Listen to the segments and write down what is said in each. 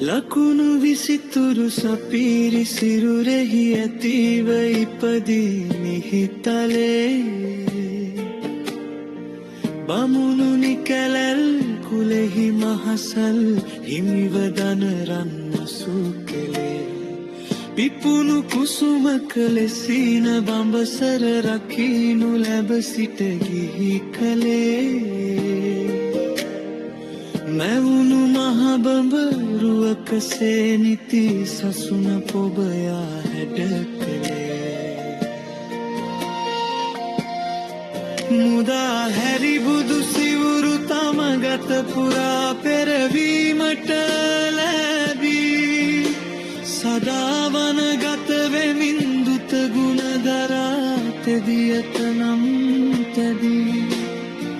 ලකුණු විසිතුරු සපීරි සිරුරෙහි ඇතිව ඉපදී මිහිතලේ බමුණු නිකැලැල් කුලෙහි මහසල් හිමිව දනරන්න සුකෙලේ පිපුණු කුසුමක ලෙසින බඹසර රකිනු ලැබ සිට ගිහි කලේ මැවුණු මහබඹරුවකසේ නිති සසුන පොබයා හැඩ කළේ මුදා හැරි බුදු සිවුරු තම ගත පුරා පෙරවීමට ලැබී සදාවන ගත වෙමින් දුත ගුණ දරා තෙදියත නම් තැදී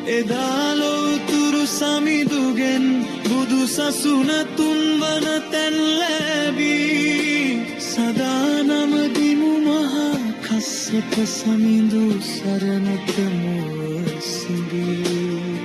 එදා ලොවුතුරු සමිඳුගෙන් බුදු සසුන තුන්වන තැන් ලැබී සදා නමදිමු මහා කස්සප සමිඳු සරණත මුව සිඹී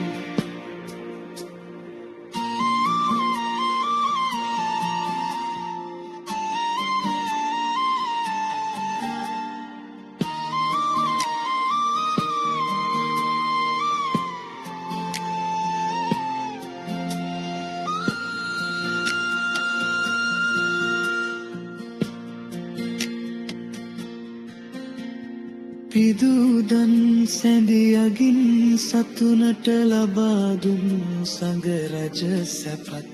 පිදුදන් සැඳියගින් සතුනට ලබාදුන් සඟ රජ සැපත්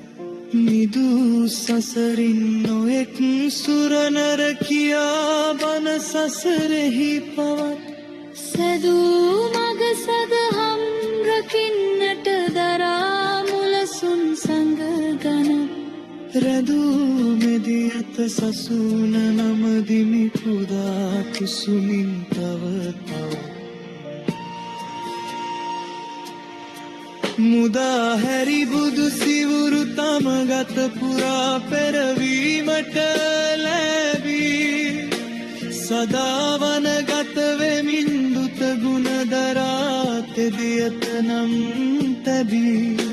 මිදූ සසරින් නොයෙක් සුරනර කියා බන සසරෙහි පවත් සැදූ මග සදහම් රකින්නට දරා මුලසුන් සඟ ගන රැදූ මෙදියත සසුන නමදිමි පුදා කුසුමින් තව තව මුදා හැරි බුදු සිවුරු තම ගත පුරා පෙරවීමට ලැබී සදාවන ගත වෙමින් දුත ගුණ දරා තෙදියත නම් තැබී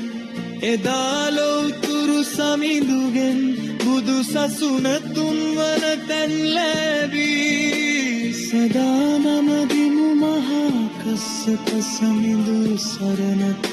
එදා ලොවුතුරු සමිඳුගෙන් බුදු සසුන තුන්වන තැන් ලැබී සදා නමදිමු මහා කස්සප සමිඳු සරණත